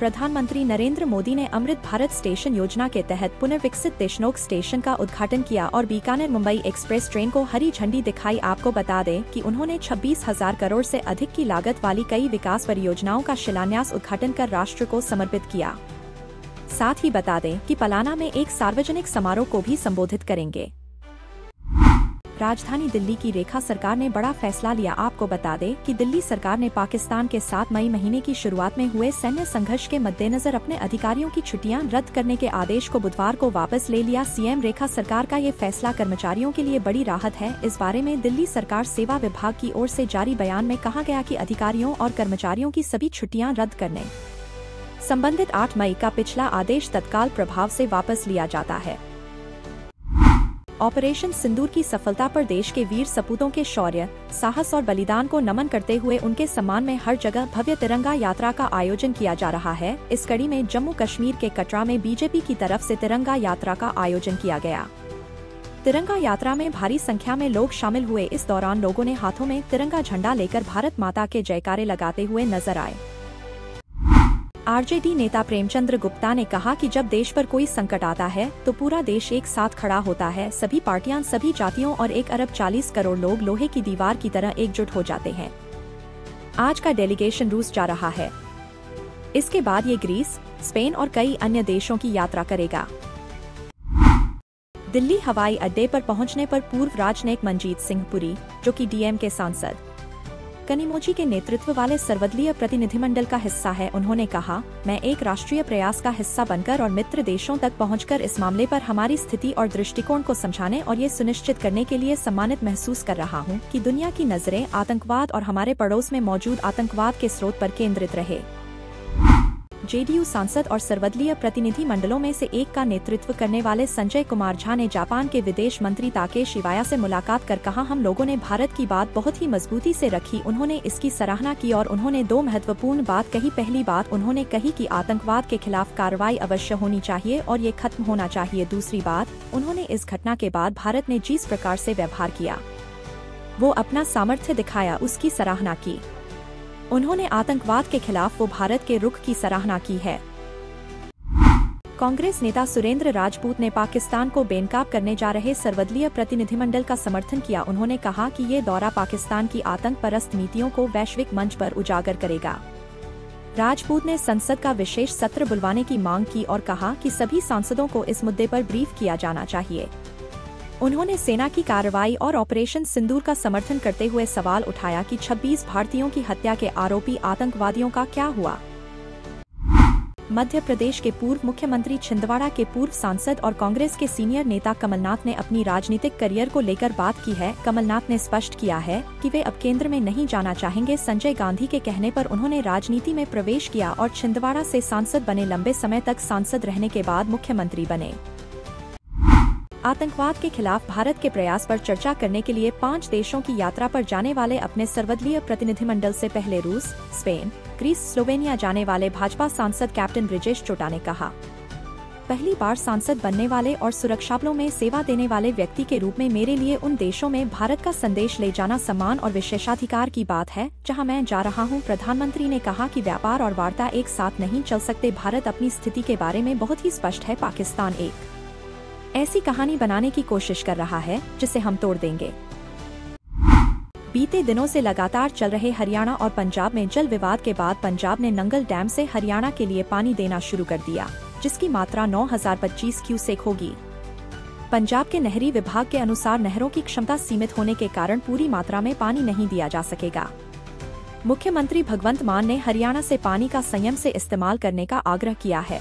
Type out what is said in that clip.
प्रधानमंत्री नरेंद्र मोदी ने अमृत भारत स्टेशन योजना के तहत पुनर्विकसित देशनोक स्टेशन का उद्घाटन किया और बीकानेर मुंबई एक्सप्रेस ट्रेन को हरी झंडी दिखाई। आपको बता दें कि उन्होंने 26,000 करोड़ से अधिक की लागत वाली कई विकास परियोजनाओं का शिलान्यास उद्घाटन कर राष्ट्र को समर्पित किया। साथ ही बता दें कि पलाना में एक सार्वजनिक समारोह को भी संबोधित करेंगे। राजधानी दिल्ली की रेखा सरकार ने बड़ा फैसला लिया। आपको बता दें कि दिल्ली सरकार ने पाकिस्तान के 7 मई महीने की शुरुआत में हुए सैन्य संघर्ष के मद्देनजर अपने अधिकारियों की छुट्टियां रद्द करने के आदेश को बुधवार को वापस ले लिया। सीएम रेखा सरकार का ये फैसला कर्मचारियों के लिए बड़ी राहत है। इस बारे में दिल्ली सरकार सेवा विभाग की ओर से जारी बयान में कहा गया कि अधिकारियों और कर्मचारियों की सभी छुट्टियां रद्द करने संबंधित 8 मई का पिछला आदेश तत्काल प्रभाव से वापस लिया जाता है। ऑपरेशन सिंदूर की सफलता पर देश के वीर सपूतों के शौर्य, साहस और बलिदान को नमन करते हुए उनके सम्मान में हर जगह भव्य तिरंगा यात्रा का आयोजन किया जा रहा है। इस कड़ी में जम्मू कश्मीर के कटरा में बीजेपी की तरफ से तिरंगा यात्रा का आयोजन किया गया। तिरंगा यात्रा में भारी संख्या में लोग शामिल हुए। इस दौरान लोगों ने हाथों में तिरंगा झंडा लेकर भारत माता के जयकारे लगाते हुए नजर आए। आरजेडी नेता प्रेमचंद्र गुप्ता ने कहा कि जब देश पर कोई संकट आता है तो पूरा देश एक साथ खड़ा होता है। सभी पार्टियां, सभी जातियों और 1 अरब 40 करोड़ लोग लोहे की दीवार की तरह एकजुट हो जाते हैं। आज का डेलीगेशन रूस जा रहा है। इसके बाद ये ग्रीस, स्पेन और कई अन्य देशों की यात्रा करेगा। दिल्ली हवाई अड्डे पर पहुंचने पर पूर्व राजनयिक मनजीत सिंह पुरी, जो कि डीएमके सांसद कनिमोझी के नेतृत्व वाले सर्वदलीय प्रतिनिधिमंडल का हिस्सा है, उन्होंने कहा, मैं एक राष्ट्रीय प्रयास का हिस्सा बनकर और मित्र देशों तक पहुंचकर इस मामले पर हमारी स्थिति और दृष्टिकोण को समझाने और ये सुनिश्चित करने के लिए सम्मानित महसूस कर रहा हूं कि दुनिया की नजरें आतंकवाद और हमारे पड़ोस में मौजूद आतंकवाद के स्रोत पर केंद्रित रहे। जेडीयू सांसद और सर्वदलीय प्रतिनिधि मंडलों में से एक का नेतृत्व करने वाले संजय कुमार झा ने जापान के विदेश मंत्री ताकेश इवाया से मुलाकात कर कहा, हम लोगों ने भारत की बात बहुत ही मजबूती से रखी। उन्होंने इसकी सराहना की और उन्होंने 2 महत्वपूर्ण बात कही। पहली बात उन्होंने कही कि आतंकवाद के खिलाफ कार्रवाई अवश्य होनी चाहिए और ये खत्म होना चाहिए। दूसरी बात, उन्होंने इस घटना के बाद भारत ने जिस प्रकार से व्यवहार किया, वो अपना सामर्थ्य दिखाया, उसकी सराहना की। उन्होंने आतंकवाद के खिलाफ वो भारत के रुख की सराहना की है। कांग्रेस नेता सुरेंद्र राजपूत ने पाकिस्तान को बेनकाब करने जा रहे सर्वदलीय प्रतिनिधिमंडल का समर्थन किया। उन्होंने कहा कि ये दौरा पाकिस्तान की आतंक परस्त नीतियों को वैश्विक मंच पर उजागर करेगा। राजपूत ने संसद का विशेष सत्र बुलवाने की मांग की और कहा कि सभी सांसदों को इस मुद्दे पर ब्रीफ किया जाना चाहिए। उन्होंने सेना की कार्रवाई और ऑपरेशन सिंदूर का समर्थन करते हुए सवाल उठाया कि 26 भारतीयों की हत्या के आरोपी आतंकवादियों का क्या हुआ। मध्य प्रदेश के पूर्व मुख्यमंत्री छिंदवाड़ा के पूर्व सांसद और कांग्रेस के सीनियर नेता कमलनाथ ने अपनी राजनीतिक करियर को लेकर बात की है। कमलनाथ ने स्पष्ट किया है कि वे अब केंद्र में नहीं जाना चाहेंगे। संजय गांधी के कहने पर उन्होंने राजनीति में प्रवेश किया और छिंदवाड़ा से सांसद बने। लंबे समय तक सांसद रहने के बाद मुख्यमंत्री बने। आतंकवाद के खिलाफ भारत के प्रयास पर चर्चा करने के लिए 5 देशों की यात्रा पर जाने वाले अपने सर्वदलीय प्रतिनिधिमंडल से पहले रूस, स्पेन, ग्रीस, स्लोवेनिया जाने वाले भाजपा सांसद कैप्टन ब्रिजेश चोटा ने कहा, पहली बार सांसद बनने वाले और सुरक्षाबलों में सेवा देने वाले व्यक्ति के रूप में मेरे लिए उन देशों में भारत का संदेश ले जाना सम्मान और विशेषाधिकार की बात है जहां मैं जा रहा हूं। प्रधानमंत्री ने कहा कि व्यापार और वार्ता एक साथ नहीं चल सकते। भारत अपनी स्थिति के बारे में बहुत ही स्पष्ट है। पाकिस्तान एक ऐसी कहानी बनाने की कोशिश कर रहा है जिसे हम तोड़ देंगे। बीते दिनों से लगातार चल रहे हरियाणा और पंजाब में जल विवाद के बाद पंजाब ने नंगल डैम से हरियाणा के लिए पानी देना शुरू कर दिया, जिसकी मात्रा 9025 क्यूसेक होगी। पंजाब के नहरी विभाग के अनुसार नहरों की क्षमता सीमित होने के कारण पूरी मात्रा में पानी नहीं दिया जा सकेगा। मुख्यमंत्री भगवंत मान ने हरियाणा से पानी का संयम से इस्तेमाल करने का आग्रह किया है।